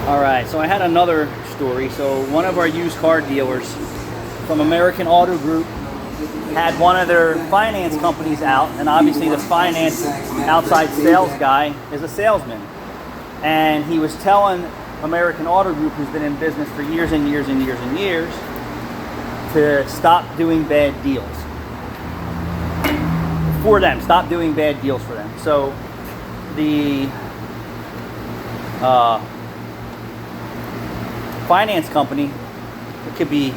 All right, so I had another story. So one of our used car dealers from American Auto Group had one of their finance companies out, and obviously the finance outside sales guy is a salesman. And he was telling American Auto Group, who's been in business for years and years and years and years, to stop doing bad deals for them. Stop doing bad deals for them. So the finance company, it could be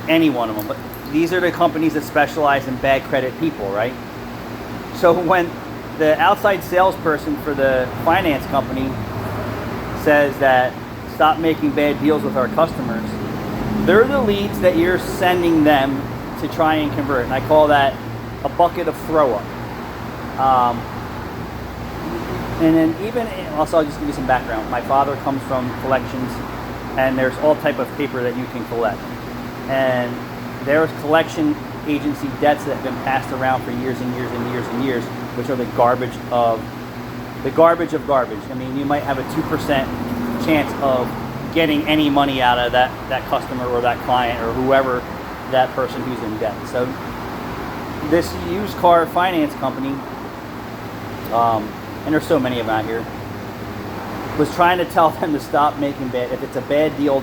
any one of them, but these are the companies that specialize in bad credit people, right? So when the outside salesperson for the finance company says that stop making bad deals with our customers, they're the leads that you're sending them to try and convert. And I call that a bucket of throw up. And then even, also I'll just give you some background. My father comes from collections, and there's all type of paper that you can collect. And there's collection agency debts that have been passed around for years and years and years and years, which are the garbage of garbage. I mean, you might have a 2% chance of getting any money out of that customer or that client or whoever, that person who's in debt. So this used car finance company, and there's so many of them out here, was trying to tell them to stop making bad. If it's a bad deal,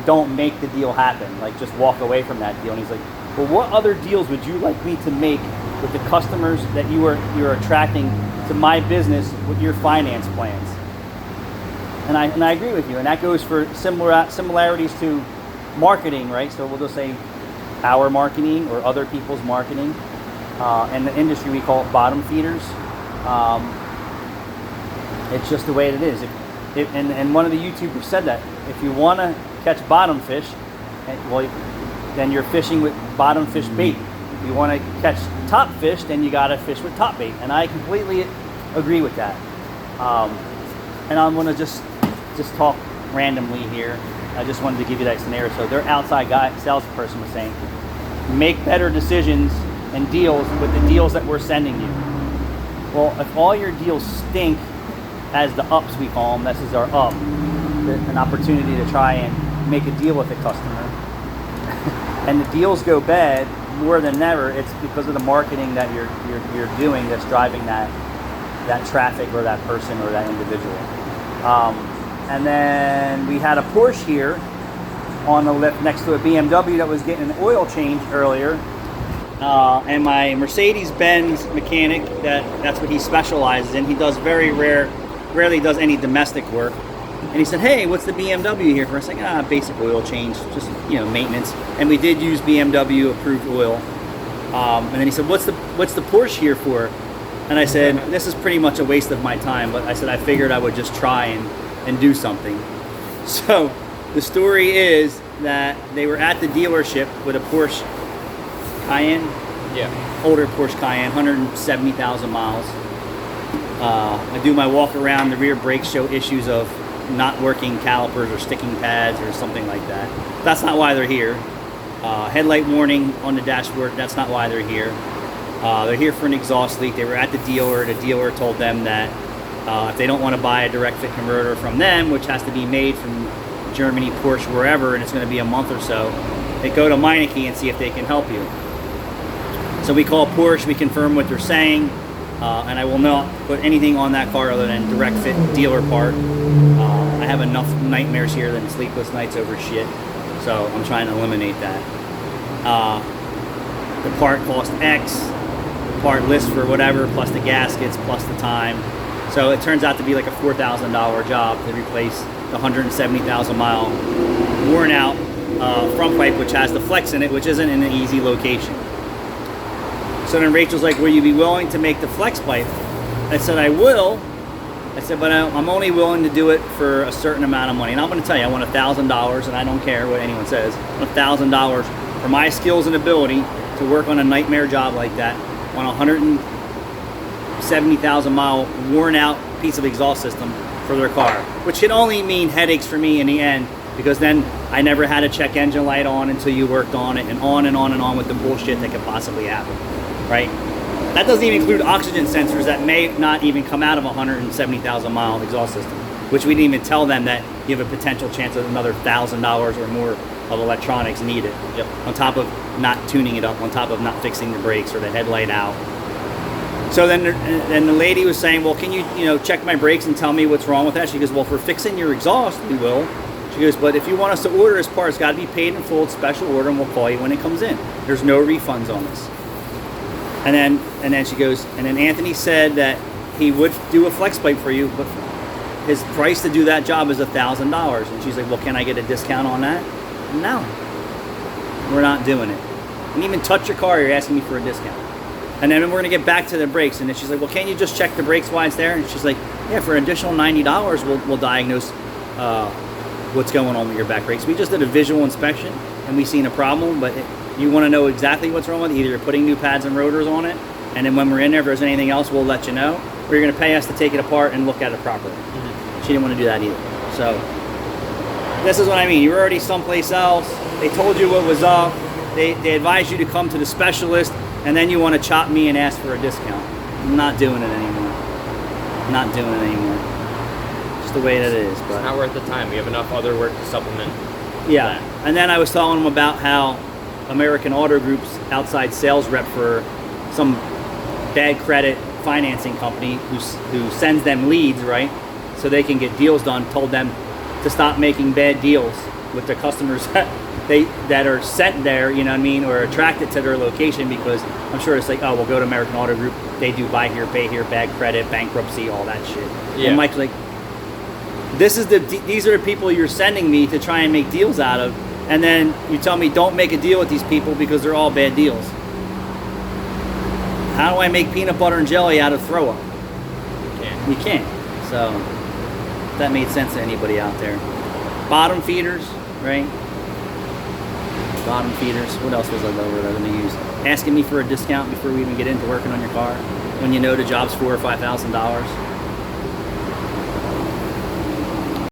don't make the deal happen. Like, just walk away from that deal. And he's like, well, what other deals would you like me to make with the customers that you're attracting to my business with your finance plans? And I agree with you. And that goes for similarities to marketing, right? So we'll just say our marketing or other people's marketing. In the industry, we call it bottom feeders. It's just the way it is. And one of the YouTubers said that if you want to catch bottom fish, then you're fishing with bottom fish bait. If you want to catch top fish, then you got to fish with top bait. And I completely agree with that. And I'm going to just talk randomly here. I just wanted to give you that scenario. So their outside salesperson was saying, make better decisions and deals with the deals that we're sending you. Well, if all your deals stink, as the ups we call them, this is our up, an opportunity to try and make a deal with the customer, and the deals go bad more than ever, it's because of the marketing that you're doing that's driving that traffic or that person or that individual. And then we had a Porsche here on the lift next to a BMW that was getting an oil change earlier. And my Mercedes-Benz mechanic, that's what he specializes in. He does rarely does any domestic work. And he said, hey, what's the BMW here for? I was like, basic oil change, just, maintenance. And we did use BMW approved oil. And then he said, what's the Porsche here for? And I said, this is pretty much a waste of my time. But I said, I figured I would just try and do something. So the story is that they were at the dealership with a Porsche Cayenne. Yeah. Older Porsche Cayenne, 170,000 miles. I do my walk around. The rear brakes show issues of not working calipers or sticking pads or something like that. That's not why they're here. Headlight warning on the dashboard, that's not why they're here. They're here for an exhaust leak. They were at the dealer. The dealer told them that if they don't want to buy a direct fit converter from them, which has to be made from Germany, Porsche, wherever, and it's going to be a month or so, they go to Meineke and see if they can help you. So we call Porsche, we confirm what they're saying, and I will not put anything on that car other than direct fit dealer part. I have enough nightmares here than sleepless nights over shit, so I'm trying to eliminate that. The part cost X, the part list for whatever, plus the gaskets, plus the time. So it turns out to be like a $4,000 job to replace the 170,000 mile worn out front pipe, which has the flex in it, which isn't in an easy location. So then Rachel's like, will you be willing to make the flex pipe? I said, I will. I said, but I'm only willing to do it for a certain amount of money. And I'm going to tell you, I want $1,000, and I don't care what anyone says. $1,000 for my skills and ability to work on a nightmare job like that on a 170,000 mile worn out piece of exhaust system for their car, which should only mean headaches for me in the end, because then I never had a check engine light on until you worked on it, and on and on and on with the bullshit that could possibly happen, right? That doesn't even include oxygen sensors that may not even come out of a 170,000 mile exhaust system. which we didn't even tell them that you have a potential chance of another $1,000 or more of electronics needed. Yep. On top of not tuning it up, on top of not fixing the brakes or the headlight out. So then the lady was saying, well, can you check my brakes and tell me what's wrong with that? She goes, well, for fixing your exhaust, we will. She goes, but if you want us to order this part, it's got to be paid in full. It's special order, and we'll call you when it comes in. There's no refunds on this. And then she goes, and then Anthony said that he would do a flex plate for you, but his price to do that job is $1,000. And she's like, well, can I get a discount on that? No, we're not doing it. And even touch your car, you're asking me for a discount. And then we're going to get back to the brakes. And then she's like, well, can't you just check the brakes while it's there? And she's like, yeah, for an additional $90, we'll diagnose what's going on with your back brakes. We just did a visual inspection, and we seen a problem, but you want to know exactly what's wrong with it. Either you're putting new pads and rotors on it, and then when we're in there, if there's anything else, we'll let you know, or you're going to pay us to take it apart and look at it properly. Mm-hmm. She didn't want to do that either. So this is what I mean. You were already someplace else. They told you what was up. They advised you to come to the specialist, and then you want to chop me and ask for a discount. I'm not doing it anymore. Not doing it anymore. Just the way that it is. But it's not worth the time. We have enough other work to supplement. Yeah. And then I was telling them about how American Auto Group's outside sales rep for some bad credit financing company who sends them leads, right? So they can get deals done, told them to stop making bad deals with the customers that are sent there, you know what I mean, or attracted to their location, because I'm sure it's like, oh, we'll go to American Auto Group. They do buy here, pay here, bad credit, bankruptcy, all that shit. Yeah. And Mike's like, these are the people you're sending me to try and make deals out of, and then you tell me don't make a deal with these people because they're all bad deals. How do I make peanut butter and jelly out of throw up? You can't. So if that made sense to anybody out there. Bottom feeders, right? Bottom feeders. What else was I over there going to use? Asking me for a discount before we even get into working on your car when you know the job's $4,000 or $5,000.